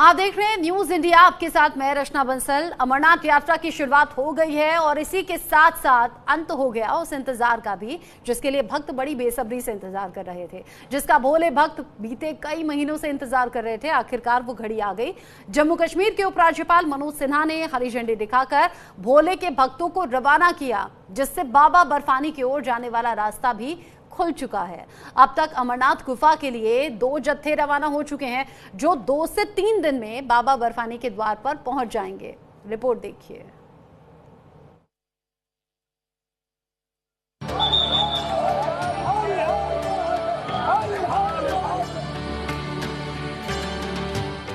आप देख रहे हैं न्यूज इंडिया, आपके साथ मैं रचना बंसल। अमरनाथ यात्रा की शुरुआत हो गई है और इसी के साथ साथ अंत हो गया उस इंतजार का भी जिसके लिए भक्त बड़ी बेसब्री से इंतजार कर रहे थे, जिसका भोले भक्त बीते कई महीनों से इंतजार कर रहे थे। आखिरकार वो घड़ी आ गई। जम्मू कश्मीर के उपराज्यपाल मनोज सिन्हा ने हरी झंडी दिखाकर भोले के भक्तों को रवाना किया, जिससे बाबा बर्फानी की ओर जाने वाला रास्ता भी खुल चुका है। अब तक अमरनाथ गुफा के लिए 2 जत्थे रवाना हो चुके हैं, जो 2 से 3 दिन में बाबा बर्फानी के द्वार पर पहुंच जाएंगे। रिपोर्ट देखिए।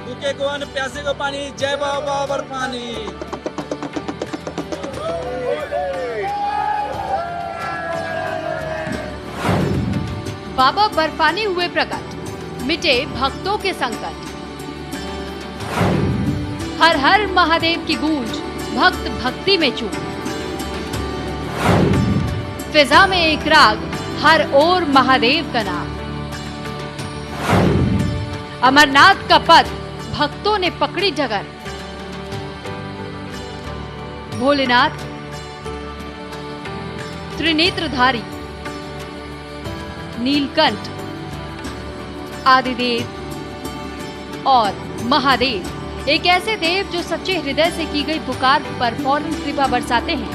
भूखे को अन्न, प्यासे को पानी, जय बाबा बर्फानी। बाबा बर्फानी हुए प्रकट, मिटे भक्तों के संकट। हर हर महादेव की गूंज, भक्त भक्ति में चूम। फिजा में एक राग, हर ओर महादेव का नाम। अमरनाथ का पथ, भक्तों ने पकड़ी डगर। भोलेनाथ त्रिनेत्रधारी, नीलकंठ, आदिदेव और महादेव, एक ऐसे देव जो सच्चे हृदय से की गई पुकार पर फौरन कृपा बरसाते हैं।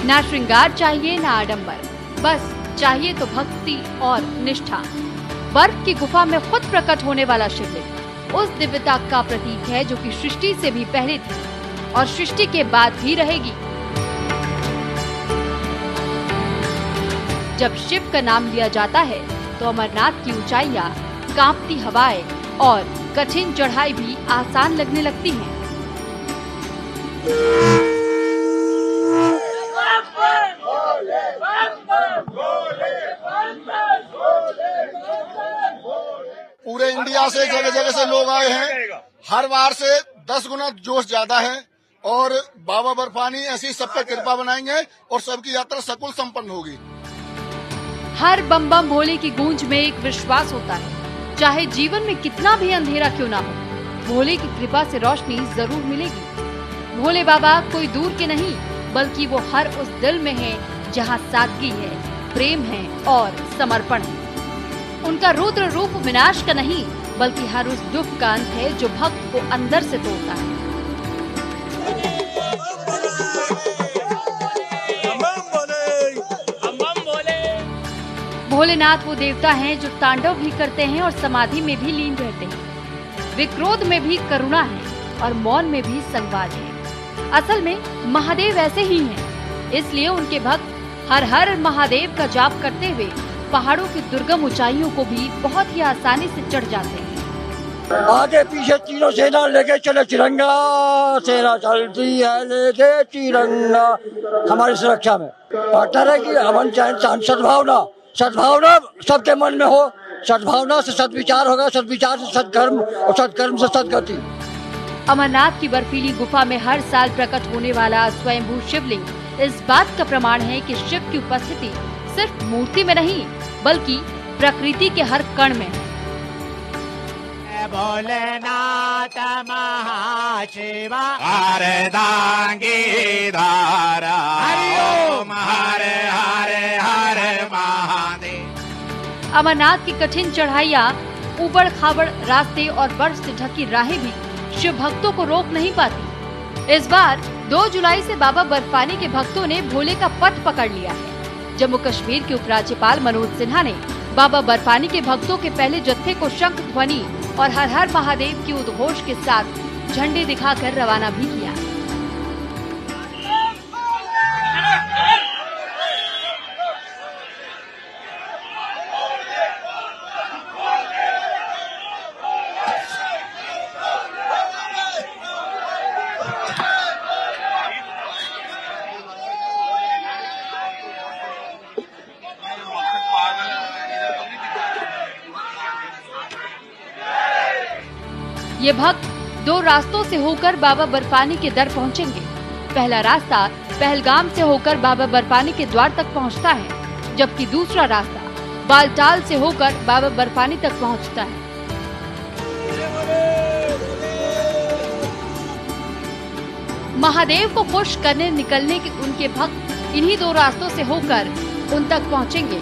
ना श्रृंगार चाहिए ना आडंबर, बस चाहिए तो भक्ति और निष्ठा। बर्फ की गुफा में खुद प्रकट होने वाला शिवलिंग उस दिव्यता का प्रतीक है जो कि सृष्टि से भी पहले थी और सृष्टि के बाद भी रहेगी। जब शिव का नाम लिया जाता है तो अमरनाथ की ऊंचाइयां, कांपती हवाएं और कठिन चढ़ाई भी आसान लगने लगती हैं। पूरे इंडिया से जगह जगह से लोग आए हैं। हर बार से 10 गुना जोश ज्यादा है और बाबा बर्फानी ऐसी सब पे कृपा बनाएंगे और सबकी यात्रा सकुल संपन्न होगी। हर बम बम भोले की गूंज में एक विश्वास होता है, चाहे जीवन में कितना भी अंधेरा क्यों ना हो, भोले की कृपा से रोशनी जरूर मिलेगी। भोले बाबा कोई दूर के नहीं, बल्कि वो हर उस दिल में है जहाँ सादगी है, प्रेम है और समर्पण है। उनका रुद्र रूप विनाश का नहीं, बल्कि हर उस दुख का अंत है जो भक्त को अंदर से तोड़ता है। भोलेनाथ वो देवता हैं जो तांडव भी करते हैं और समाधि में भी लीन रहते हैं। वे क्रोध में भी करुणा है और मौन में भी संवाद है। असल में महादेव ऐसे ही हैं, इसलिए उनके भक्त हर हर महादेव का जाप करते हुए पहाड़ों की दुर्गम ऊंचाइयों को भी बहुत ही आसानी से चढ़ जाते हैं। आगे पीछे तीनों सेना लेके चले तिरंगा, सेना चलती है लेके तिरंगा, हमारी सुरक्षा में। पार्टनर है कि अमन चैन सद्भावना, सद्भावना सबके मन में हो। सद्भावना से सद्विचार होगा, सद्विचार से सद्कर्म और सद्कर्म से सद्गति। अमरनाथ की बर्फीली गुफा में हर साल प्रकट होने वाला स्वयंभू शिवलिंग इस बात का प्रमाण है कि शिव की उपस्थिति सिर्फ मूर्ति में नहीं, बल्कि प्रकृति के हर कण में है। भोलेनाथ महाशिवा अर्धांगी धारा, ओम हरे हरे हरे महादेव। अमरनाथ की कठिन चढ़ाइयाँ, ऊबड़ खाबड़ रास्ते और बर्फ से ढकी राहें भी शिव भक्तों को रोक नहीं पाती। इस बार 2 जुलाई से बाबा बर्फानी के भक्तों ने भोले का पथ पकड़ लिया है। जम्मू कश्मीर के उपराज्यपाल मनोज सिन्हा ने बाबा बर्फानी के भक्तों के पहले जत्थे को शंख ध्वनि और हर हर महादेव की उद्घोष के साथ झंडे दिखाकर रवाना भी किया। ये भक्त 2 रास्तों से होकर बाबा बर्फानी के दर पहुंचेंगे। पहला रास्ता पहलगाम से होकर बाबा बर्फानी के द्वार तक पहुंचता है, जबकि दूसरा रास्ता बालटाल से होकर बाबा बर्फानी तक पहुंचता है। महादेव को खुश करने निकलने के उनके भक्त इन्हीं 2 रास्तों से होकर उन तक पहुंचेंगे।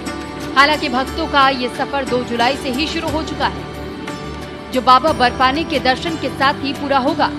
हालांकि भक्तों का ये सफर 2 जुलाई से ही शुरू हो चुका है, जो बाबा बर्फानी के दर्शन के साथ ही पूरा होगा।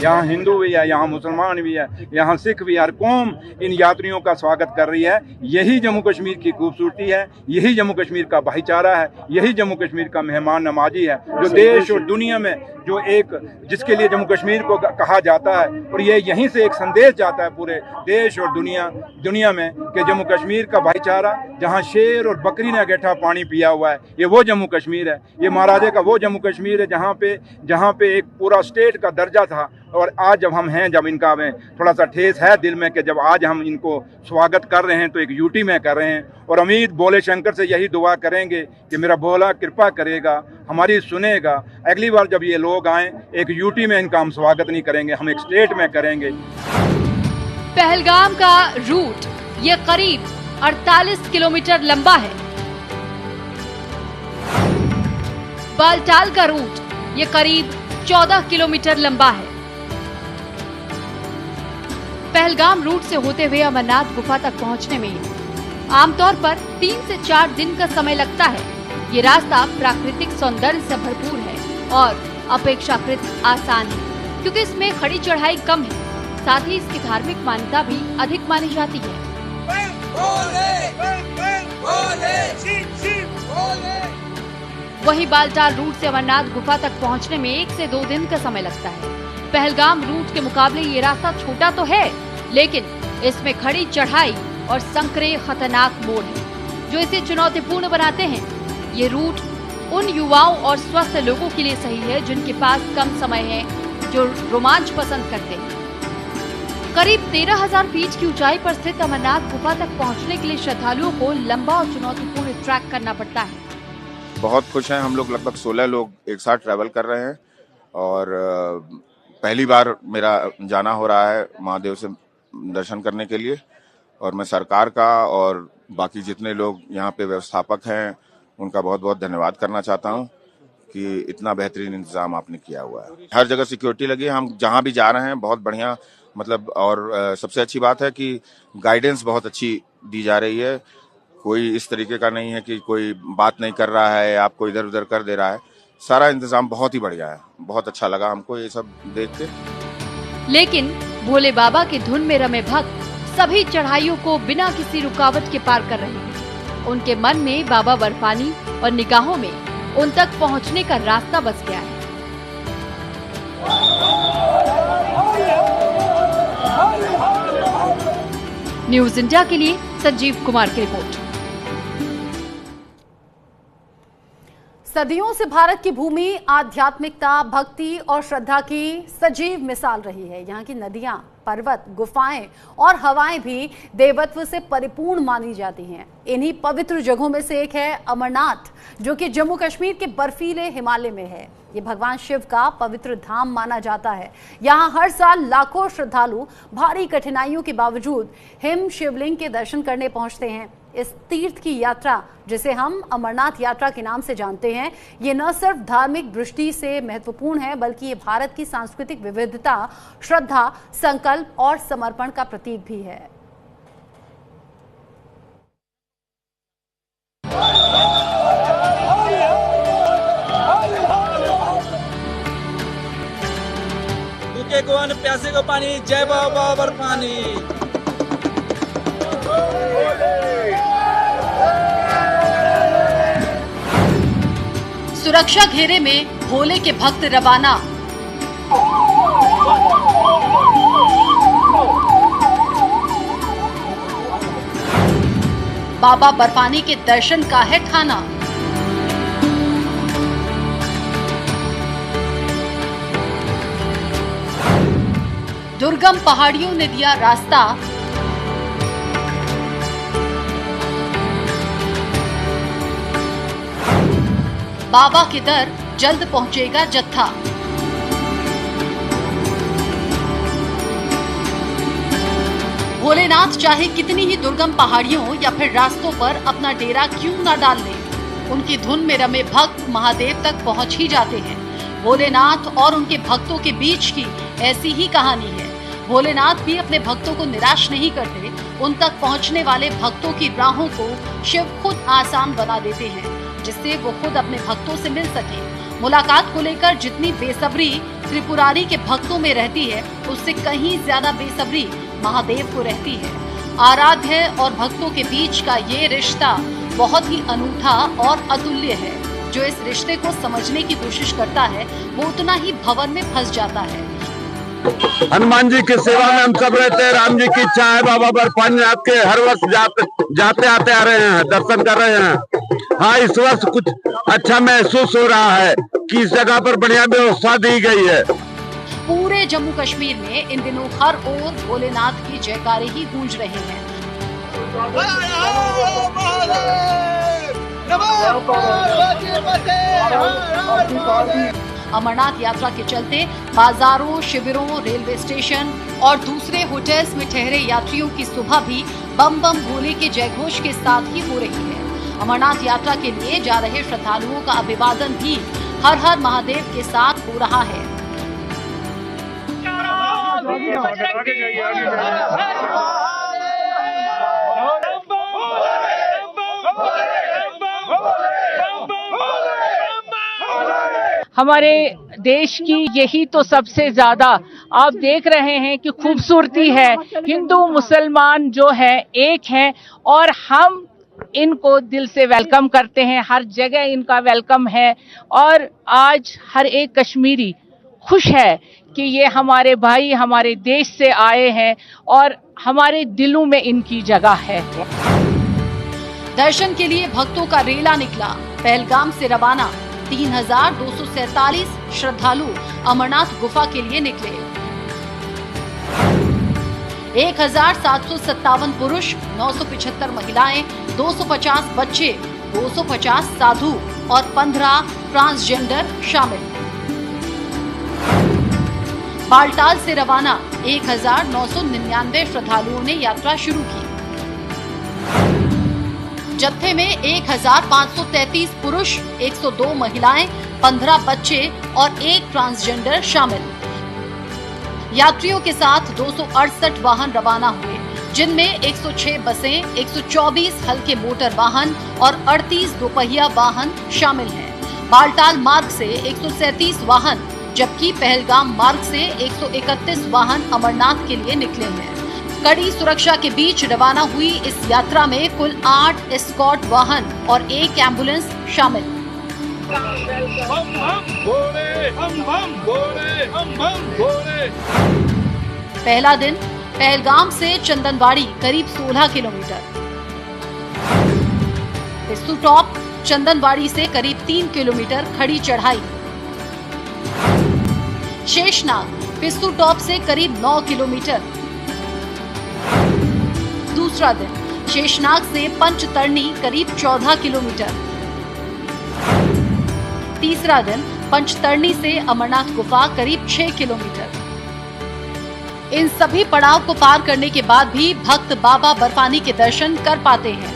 यहाँ हिंदू भी है, यहाँ मुसलमान भी है, यहाँ सिख भी, हर कौम इन यात्रियों का स्वागत कर रही है। यही जम्मू कश्मीर की खूबसूरती है, यही जम्मू कश्मीर का भाईचारा है, यही जम्मू कश्मीर का मेहमान नवाजी है, जो देश और दुनिया में जो एक जिसके लिए जम्मू कश्मीर को कहा जाता है। और ये यहीं से एक संदेश जाता है पूरे देश और दुनिया में कि जम्मू कश्मीर का भाईचारा, जहाँ शेर और बकरी ने गैठा पानी पिया हुआ है, ये वो जम्मू कश्मीर है, ये महाराजे का वो जम्मू कश्मीर है जहाँ पे एक पूरा स्टेट का दर्जा था। और आज जब हम हैं, जब इनका हमें थोड़ा सा ठेस है दिल में कि जब आज हम इनको स्वागत कर रहे हैं तो एक यूटी में कर रहे हैं। और उम्मीद भोले शंकर से यही दुआ करेंगे कि मेरा भोला कृपा करेगा, हमारी सुनेगा। अगली बार जब ये लोग आएं, एक यूटी में इनका हम स्वागत नहीं करेंगे, हम एक स्टेट में करेंगे। पहलगाम का रूट ये करीब 48 किलोमीटर लंबा है। बालटाल का रूट ये करीब 14 किलोमीटर लंबा है। पहलगाम रूट से होते हुए अमरनाथ गुफा तक पहुंचने में आमतौर पर 3 से 4 दिन का समय लगता है। ये रास्ता प्राकृतिक सौंदर्य से भरपूर है और अपेक्षाकृत आसान है, क्योंकि इसमें खड़ी चढ़ाई कम है। साथ ही इसकी धार्मिक मान्यता भी अधिक मानी जाती है। वहीं बालटाल रूट से अमरनाथ गुफा तक पहुंचने में 1 से 2 दिन का समय लगता है। पहलगाम रूट के मुकाबले ये रास्ता छोटा तो है, लेकिन इसमें खड़ी चढ़ाई और संकरे खतरनाक मोड़ है, जो इसे चुनौतीपूर्ण बनाते हैं। ये रूट उन युवाओं और स्वस्थ लोगों के लिए सही है जिनके पास कम समय है, जो रोमांच पसंद करते हैं। करीब 13,000 फीट की ऊंचाई पर स्थित अमरनाथ गुफा तक पहुंचने के लिए श्रद्धालुओं को लंबा और चुनौतीपूर्ण ट्रैक करना पड़ता है। बहुत खुश हैं हम लोग, लगभग 16 लोग एक साथ ट्रैवल कर रहे हैं और पहली बार मेरा जाना हो रहा है महादेव से दर्शन करने के लिए। और मैं सरकार का और बाकी जितने लोग यहाँ पे व्यवस्थापक हैं उनका बहुत बहुत धन्यवाद करना चाहता हूँ कि इतना बेहतरीन इंतजाम आपने किया हुआ है। हर जगह सिक्योरिटी लगी है, हम जहाँ भी जा रहे हैं बहुत बढ़िया मतलब। और सबसे अच्छी बात है कि गाइडेंस बहुत अच्छी दी जा रही है। कोई इस तरीके का नहीं है कि कोई बात नहीं कर रहा है, आपको इधर उधर कर दे रहा है। सारा इंतजाम बहुत ही बढ़िया है, बहुत अच्छा लगा हमको ये सब देख के। लेकिन भोले बाबा की धुन में रमे भक्त सभी चढ़ाइयों को बिना किसी रुकावट के पार कर रहे हैं। उनके मन में बाबा बर्फानी और निगाहों में उन तक पहुंचने का रास्ता बस गया है। न्यूज इंडिया के लिए संजीव कुमार की रिपोर्ट। सदियों से भारत की भूमि आध्यात्मिकता, भक्ति और श्रद्धा की सजीव मिसाल रही है। यहाँ की नदियां, पर्वत, गुफाएं और हवाएं भी देवत्व से परिपूर्ण मानी जाती हैं। इन्हीं पवित्र जगहों में से एक है अमरनाथ, जो कि जम्मू कश्मीर के बर्फीले हिमालय में है। ये भगवान शिव का पवित्र धाम माना जाता है। यहाँ हर साल लाखों श्रद्धालु भारी कठिनाइयों के बावजूद हिम शिवलिंग के दर्शन करने पहुंचते हैं। इस तीर्थ की यात्रा, जिसे हम अमरनाथ यात्रा के नाम से जानते हैं, ये न सिर्फ धार्मिक दृष्टि से महत्वपूर्ण है, बल्कि ये भारत की सांस्कृतिक विविधता, श्रद्धा, संकल्प और समर्पण का प्रतीक भी है। भूखे को अन्न, प्यासे को पानी, जय बाबा बर्फानी। सुरक्षा घेरे में भोले के भक्त रवाना। बाबा बर्फानी के दर्शन का है ठाना। दुर्गम पहाड़ियों ने दिया रास्ता, बाबा के दर जल्द पहुंचेगा जत्था। भोलेनाथ चाहे कितनी ही दुर्गम पहाड़ियों या फिर रास्तों पर अपना डेरा क्यों न डाल लें, उनकी धुन में रमे भक्त महादेव तक पहुंच ही जाते हैं। भोलेनाथ और उनके भक्तों के बीच की ऐसी ही कहानी है। भोलेनाथ भी अपने भक्तों को निराश नहीं करते। उन तक पहुंचने वाले भक्तों की राहों को शिव खुद आसान बना देते हैं, जिससे वो खुद अपने भक्तों से मिल सके। मुलाकात को लेकर जितनी बेसब्री त्रिपुरारी के भक्तों में रहती है, उससे कहीं ज्यादा बेसब्री महादेव को रहती है। आराध्य और भक्तों के बीच का ये रिश्ता बहुत ही अनूठा और अतुल्य है। जो इस रिश्ते को समझने की कोशिश करता है, वो उतना ही भंवर में फंस जाता है। हनुमान जी की सेवा में हम सब रहते हैं। राम जी की इच्छा है, बाबा बर्फानीनाथ के हर वर्ष जाते आते आ रहे हैं, दर्शन कर रहे हैं। हाँ, इस वर्ष कुछ अच्छा महसूस हो रहा है कि इस जगह पर बढ़िया व्यवस्था दी गई है। पूरे जम्मू कश्मीर में इन दिनों हर ओर भोलेनाथ की जयकारे ही गूंज रहे हैं। अमरनाथ यात्रा के चलते बाजारों, शिविरों, रेलवे स्टेशन और दूसरे होटल्स में ठहरे यात्रियों की सुबह भी बम बम भोले के जयघोष के साथ ही हो रही है। अमरनाथ यात्रा के लिए जा रहे श्रद्धालुओं का अभिवादन भी हर हर महादेव के साथ हो रहा है। हमारे देश की यही तो सबसे ज्यादा आप देख रहे हैं कि खूबसूरती है। हिंदू मुसलमान जो है एक है और हम इनको दिल से वेलकम करते हैं। हर जगह इनका वेलकम है और आज हर एक कश्मीरी खुश है कि ये हमारे भाई हमारे देश से आए हैं और हमारे दिलों में इनकी जगह है। दर्शन के लिए भक्तों का रेला निकला। पहलगाम से रवाना 3247 श्रद्धालु अमरनाथ गुफा के लिए निकले। 1757 पुरुष, 975 महिलाएं, 250 बच्चे, 250 साधु और 15 ट्रांसजेंडर शामिल। बालटाल से रवाना 1999 श्रद्धालुओं ने यात्रा शुरू की। जत्थे में 1533 पुरुष, 102 महिलाएं, 15 बच्चे और 1 ट्रांसजेंडर शामिल। यात्रियों के साथ 268 वाहन रवाना हुए, जिनमें 106 बसें, 124 हल्के मोटर वाहन और 38 दोपहिया वाहन शामिल हैं। बालटाल मार्ग से 137 वाहन, जबकि पहलगाम मार्ग से 131 वाहन अमरनाथ के लिए निकले हैं। कड़ी सुरक्षा के बीच रवाना हुई इस यात्रा में कुल 8 एस्कॉर्ट वाहन और 1 एम्बुलेंस शामिल। पहला दिन पहलगाम से चंदनवाड़ी करीब 16 किलोमीटर, पिस्सू टॉप चंदनवाड़ी से करीब 3 किलोमीटर खड़ी चढ़ाई, शेषनाग पिस्सू टॉप से करीब 9 किलोमीटर। दूसरा दिन शेषनाग से पंचतरणी करीब 14 किलोमीटर। तीसरा दिन पंचतरणी से अमरनाथ गुफा करीब 6 किलोमीटर। इन सभी पड़ाव को पार करने के बाद भी भक्त बाबा बर्फानी के दर्शन कर पाते हैं।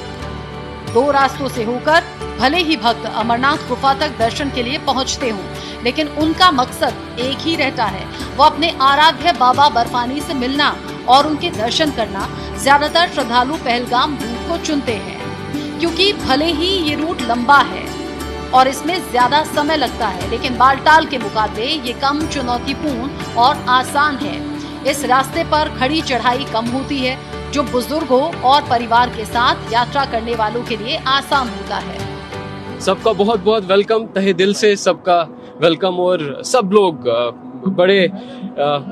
2 रास्तों से होकर भले ही भक्त अमरनाथ गुफा तक दर्शन के लिए पहुंचते हों, लेकिन उनका मकसद एक ही रहता है, वो अपने आराध्य बाबा बर्फानी से मिलना और उनके दर्शन करना। ज्यादातर श्रद्धालु पहलगाम रूट को चुनते हैं, क्योंकि भले ही ये रूट लंबा है और इसमें ज्यादा समय लगता है, लेकिन बालटाल के मुकाबले ये कम चुनौतीपूर्ण और आसान है। इस रास्ते पर खड़ी चढ़ाई कम होती है, जो बुजुर्गों और परिवार के साथ यात्रा करने वालों के लिए आसान होता है। सबका बहुत बहुत वेलकम, तहे दिल से सबका वेलकम। और सब लोग बड़े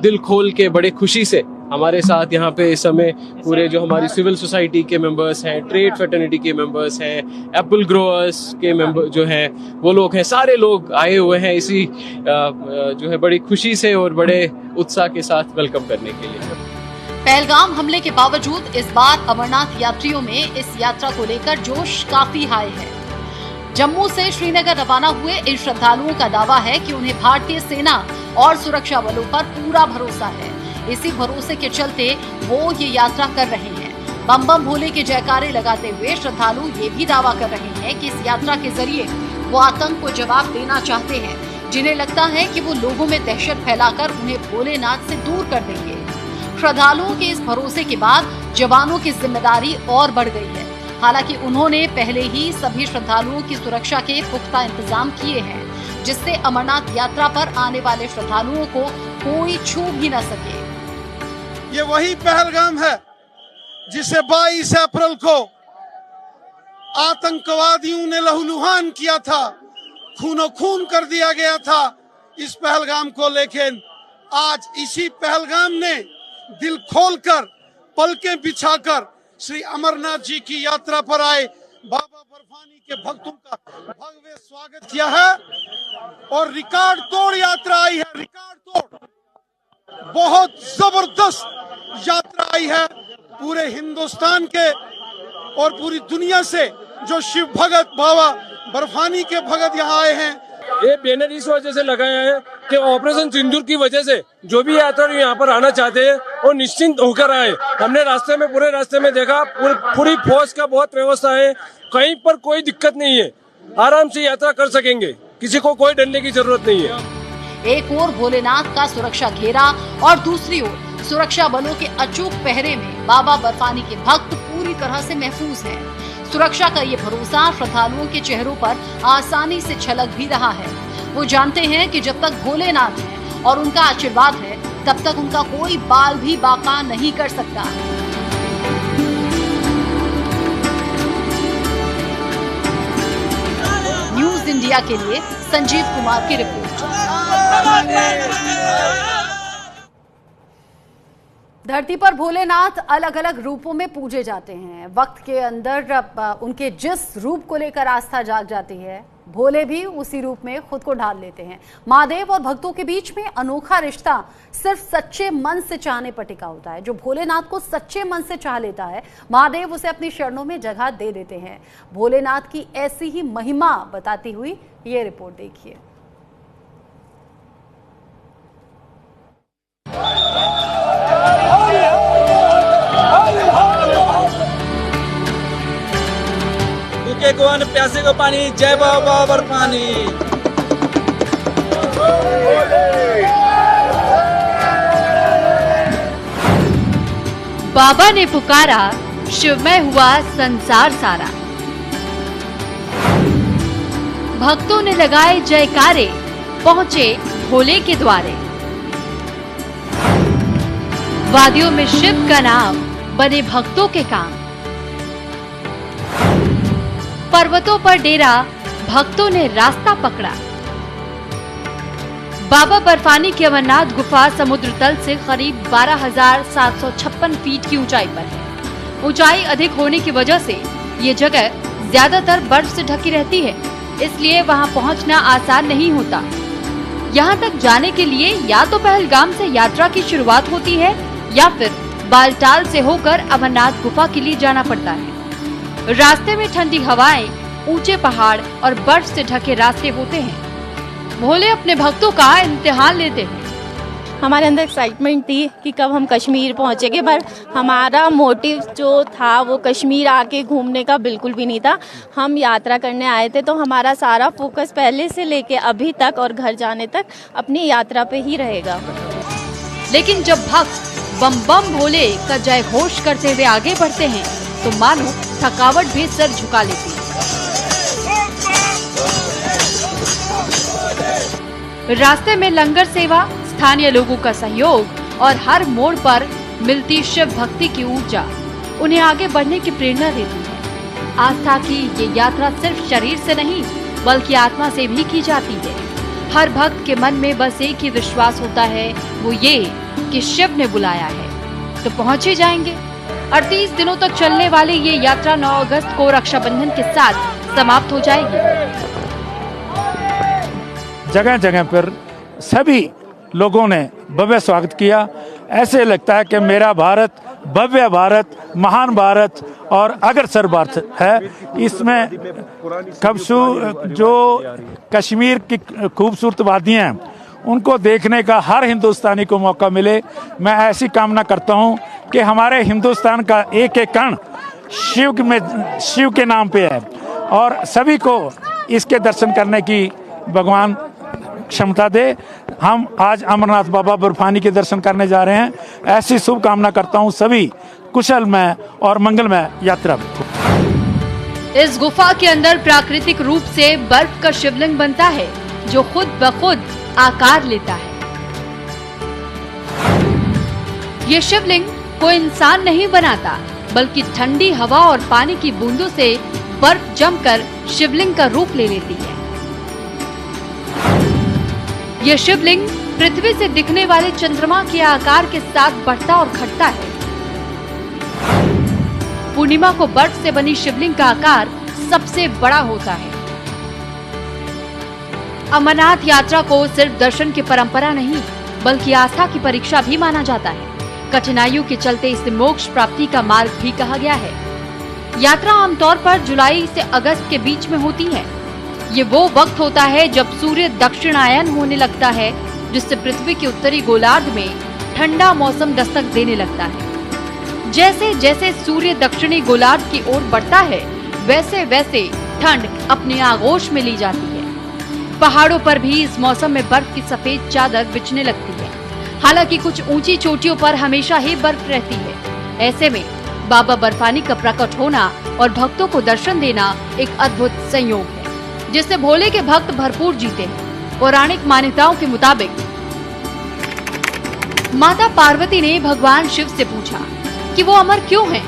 दिल खोल के, बड़े खुशी से हमारे साथ यहाँ पे इस समय पूरे जो हमारी सिविल सोसाइटी के मेंबर्स हैं, ट्रेड फ्रेटर्निटी के मेंबर्स हैं, एप्पल ग्रोअर्स के मेंबर जो हैं वो लोग हैं, सारे लोग आए हुए हैं इसी जो है बड़ी खुशी से और बड़े उत्साह के साथ वेलकम करने के लिए। पहलगाम हमले के बावजूद इस बार अमरनाथ यात्रियों में इस यात्रा को लेकर जोश काफी हाई है। जम्मू से श्रीनगर रवाना हुए इन श्रद्धालुओं का दावा है कि उन्हें भारतीय सेना और सुरक्षा बलों पर पूरा भरोसा है। इसी भरोसे के चलते वो ये यात्रा कर रहे हैं। बम बम भोले के जयकारे लगाते हुए श्रद्धालु ये भी दावा कर रहे हैं कि इस यात्रा के जरिए वो आतंक को जवाब देना चाहते हैं, जिन्हें लगता है कि वो लोगों में दहशत फैलाकर उन्हें भोलेनाथ से दूर कर देंगे। श्रद्धालुओं के इस भरोसे के बाद जवानों की जिम्मेदारी और बढ़ गई है। हालांकि उन्होंने पहले ही सभी श्रद्धालुओं की सुरक्षा के पुख्ता इंतजाम किए हैं, जिससे अमरनाथ यात्रा पर आने वाले श्रद्धालुओं को कोई छू भी न सके। ये वही पहलगाम है जिसे 22 अप्रैल को आतंकवादियों ने लहूलुहान किया था, खूनो खून कर दिया गया था इस पहलगाम को। लेकिन आज इसी पहलगाम ने दिल खोलकर, पलकें बिछाकर श्री अमरनाथ जी की यात्रा पर आए बाबा बर्फानी के भक्तों का भव्य स्वागत किया है और रिकॉर्ड तोड़ यात्रा आई है। रिकॉर्ड तोड़ बहुत जबरदस्त यात्रा आई है। पूरे हिंदुस्तान के और पूरी दुनिया से जो शिव भगत बाबा बर्फानी के भगत यहाँ आए हैं। ये बैनर इस वजह से लगाया है कि ऑपरेशन सिंदूर की वजह से जो भी यात्रा यहाँ पर आना चाहते हैं वो निश्चिंत होकर आए। हमने रास्ते में, पूरे रास्ते में देखा, पूरी फौज का बहुत व्यवस्था है, कहीं पर कोई दिक्कत नहीं है, आराम से यात्रा कर सकेंगे, किसी को कोई डरने की जरूरत नहीं है। एक ओर भोलेनाथ का सुरक्षा घेरा और दूसरी ओर सुरक्षा बलों के अचूक पहरे में बाबा बर्फानी के भक्त पूरी तरह से महफूज हैं। सुरक्षा का ये भरोसा श्रद्धालुओं के चेहरों पर आसानी से झलक भी रहा है। वो जानते हैं कि जब तक भोलेनाथ है और उनका आशीर्वाद है, तब तक उनका कोई बाल भी बाका नहीं कर सकता। न्यूज इंडिया के लिए संजीव कुमार की रिपोर्ट। धरती पर भोलेनाथ अलग अलग रूपों में पूजे जाते हैं। वक्त के अंदर उनके जिस रूप को लेकर आस्था जाग जाती है, भोले भी उसी रूप में खुद को ढाल लेते हैं। महादेव और भक्तों के बीच में अनोखा रिश्ता सिर्फ सच्चे मन से चाहने पर टिका होता है। जो भोलेनाथ को सच्चे मन से चाह लेता है, महादेव उसे अपनी शरणों में जगह दे देते हैं। भोलेनाथ की ऐसी ही महिमा बताती हुई ये रिपोर्ट देखिए। भूखे को अन्न, प्यासे को पानी, जय बाबा बर्फानी। बाबा ने पुकारा, शिवमय हुआ संसार सारा। भक्तों ने लगाए जयकारे, पहुंचे भोले के द्वारे। वादियों में शिव का नाम, बने भक्तों के काम। पर्वतों पर डेरा, भक्तों ने रास्ता पकड़ा। बाबा बर्फानी की अमरनाथ गुफा समुद्र तल से करीब 12,756 फीट की ऊंचाई पर है। ऊंचाई अधिक होने की वजह से ये जगह ज्यादातर बर्फ से ढकी रहती है, इसलिए वहां पहुंचना आसान नहीं होता। यहां तक जाने के लिए या तो पहलगाम से यात्रा की शुरुआत होती है या फिर बालटाल से होकर अमरनाथ गुफा के लिए जाना पड़ता है। रास्ते में ठंडी हवाएं, ऊंचे पहाड़ और बर्फ से ढके रास्ते होते हैं। भोले अपने भक्तों का इम्तिहान लेते हैं। हमारे अंदर एक्साइटमेंट थी कि कब हम कश्मीर पहुंचेंगे, पर हमारा मोटिव जो था वो कश्मीर आके घूमने का बिल्कुल भी नहीं था। हम यात्रा करने आए थे, तो हमारा सारा फोकस पहले से लेके अभी तक और घर जाने तक अपनी यात्रा पे ही रहेगा। लेकिन जब भक्त बम बम भोले का जय घोष करते हुए आगे बढ़ते हैं, तो मानो थकावट भी सर झुका लेती है। रास्ते में लंगर सेवा, स्थानीय लोगों का सहयोग और हर मोड़ पर मिलती शिव भक्ति की ऊर्जा उन्हें आगे बढ़ने की प्रेरणा देती है। आस्था की ये यात्रा सिर्फ शरीर से नहीं बल्कि आत्मा से भी की जाती है। हर भक्त के मन में बस एक ही विश्वास होता है, वो ये कि शिव ने बुलाया है तो पहुँच ही जाएंगे। 38 दिनों तक चलने वाली ये यात्रा 9 अगस्त को रक्षाबंधन के साथ समाप्त हो जाएगी। जगह जगह पर सभी लोगों ने भव्य स्वागत किया। ऐसे लगता है कि मेरा भारत भव्य भारत, महान भारत और अग्रसर भारत है। इसमें जो कश्मीर की खूबसूरत वादियाँ हैं उनको देखने का हर हिंदुस्तानी को मौका मिले। मैं ऐसी कामना करता हूं कि हमारे हिंदुस्तान का एक एक कण शिव के नाम पे है और सभी को इसके दर्शन करने की भगवान क्षमता दे। हम आज अमरनाथ बाबा बर्फानी के दर्शन करने जा रहे हैं। ऐसी शुभकामना करता हूँ सभी कुशलमय और मंगलमय यात्रा। इस गुफा के अंदर प्राकृतिक रूप से बर्फ का शिवलिंग बनता है जो खुद ब खुद आकार लेता है। ये शिवलिंग कोई इंसान नहीं बनाता, बल्कि ठंडी हवा और पानी की बूंदों से बर्फ जमकर शिवलिंग का रूप ले लेती है। यह शिवलिंग पृथ्वी से दिखने वाले चंद्रमा के आकार के साथ बढ़ता और घटता है। पूर्णिमा को बर्फ से बनी शिवलिंग का आकार सबसे बड़ा होता है। अमरनाथ यात्रा को सिर्फ दर्शन की परंपरा नहीं, बल्कि आस्था की परीक्षा भी माना जाता है। कठिनाइयों के चलते इसे मोक्ष प्राप्ति का मार्ग भी कहा गया है। यात्रा आमतौर पर जुलाई से अगस्त के बीच में होती है। ये वो वक्त होता है जब सूर्य दक्षिणायन होने लगता है, जिससे पृथ्वी के उत्तरी गोलार्ध में ठंडा मौसम दस्तक देने लगता है। जैसे जैसे सूर्य दक्षिणी गोलार्ध की ओर बढ़ता है, वैसे वैसे ठंड अपने आगोश में ली जाती है। पहाड़ों पर भी इस मौसम में बर्फ की सफेद चादर बिछने लगती है। हालांकि कुछ ऊंची चोटियों पर हमेशा ही बर्फ रहती है। ऐसे में बाबा बर्फानी का प्रकट होना और भक्तों को दर्शन देना एक अद्भुत संयोग है, जिससे भोले के भक्त भरपूर जीते हैं। पौराणिक मान्यताओं के मुताबिक माता पार्वती ने भगवान शिव से पूछा कि वो अमर क्यों हैं।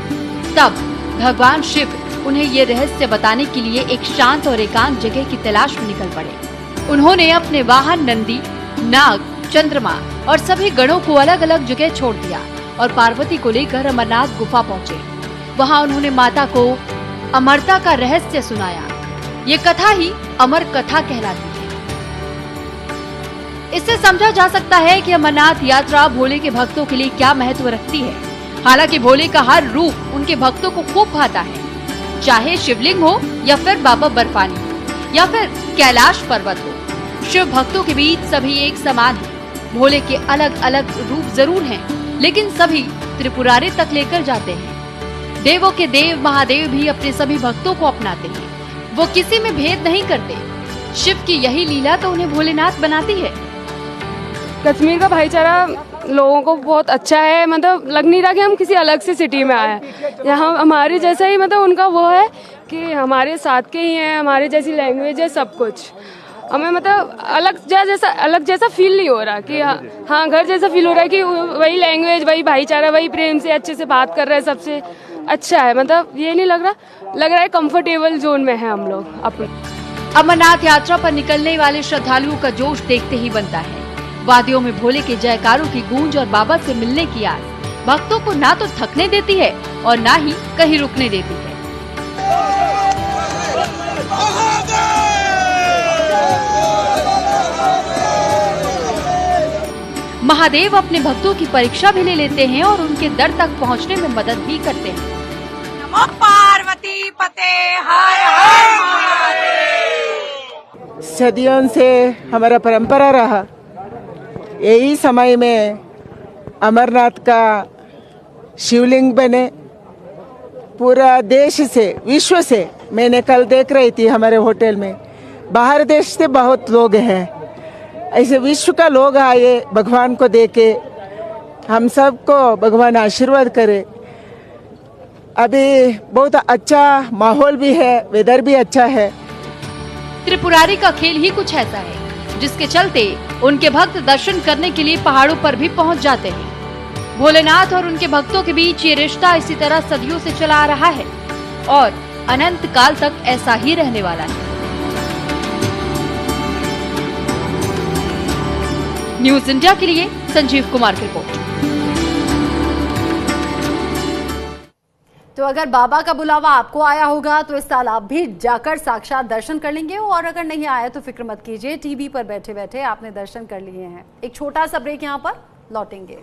तब भगवान शिव उन्हें ये रहस्य बताने के लिए एक शांत और एकांत जगह की तलाश में निकल पड़े। उन्होंने अपने वाहन नंदी, नाग, चंद्रमा और सभी गणों को अलग अलग जगह छोड़ दिया और पार्वती को लेकर अमरनाथ गुफा पहुँचे। वहाँ उन्होंने माता को अमरता का रहस्य सुनाया। ये कथा ही अमर कथा कहलाती है। इससे समझा जा सकता है कि अमरनाथ यात्रा भोले के भक्तों के लिए क्या महत्व रखती है। हालांकि भोले का हर रूप उनके भक्तों को खूब भाता है, चाहे शिवलिंग हो या फिर बाबा बर्फानी हो या फिर कैलाश पर्वत हो। शिव भक्तों के बीच सभी एक समान हैं। भोले के अलग अलग रूप जरूर हैं, लेकिन सभी त्रिपुरारी तक लेकर जाते हैं। देवों के देव महादेव भी अपने सभी भक्तों को अपनाते हैं। वो किसी में भेद नहीं करते। शिव की यही लीला तो उन्हें भोलेनाथ बनाती है। कश्मीर का भाईचारा लोगों को बहुत अच्छा है। मतलब लग नहीं रहा कि हम किसी अलग सी सिटी में आए हैं। यहाँ हमारे जैसा ही मतलब उनका वो है कि हमारे साथ के ही हैं, हमारे जैसी लैंग्वेज है, सब कुछ। हमें मतलब अलग जैसा फील नहीं हो रहा कि हाँ घर जैसा फील हो रहा है कि वही लैंग्वेज, वही भाईचारा, वही प्रेम से अच्छे से बात कर रहे हैं। सबसे अच्छा है। मतलब ये नहीं लग रहा है कंफर्टेबल जोन में है हम लोग अपने। अमरनाथ यात्रा पर निकलने वाले श्रद्धालुओं का जोश देखते ही बनता है। वादियों में भोले के जयकारों की गूंज और बाबा से मिलने की आस भक्तों को ना तो थकने देती है और ना ही कहीं रुकने देती है। महादेव अपने भक्तों की परीक्षा भी ले लेते हैं और उनके दर तक पहुंचने में मदद भी करते हैं। नमो पार्वती पते हर हर महादेव। सदियों से हमारा परंपरा रहा। यही समय में अमरनाथ का शिवलिंग बने। पूरा देश से, विश्व से, मैंने कल देख रही थी हमारे होटल में, बाहर देश से बहुत लोग हैं। ऐसे विश्व का लोग आए भगवान को देखे। हम सबको भगवान आशीर्वाद करे। अभी बहुत अच्छा माहौल भी है, वेदर भी अच्छा है। त्रिपुरारी का खेल ही कुछ ऐसा है जिसके चलते उनके भक्त दर्शन करने के लिए पहाड़ों पर भी पहुंच जाते हैं। भोलेनाथ और उनके भक्तों के बीच ये रिश्ता इसी तरह सदियों से चला आ रहा है और अनंत काल तक ऐसा ही रहने वाला है। न्यूज इंडिया के लिए संजीव कुमार की रिपोर्ट। तो अगर बाबा का बुलावा आपको आया होगा तो इस साल आप भी जाकर साक्षात दर्शन कर लेंगे, और अगर नहीं आया तो फिक्र मत कीजिए, टीवी पर बैठे बैठे आपने दर्शन कर लिए हैं। एक छोटा सा ब्रेक यहाँ पर, लौटेंगे।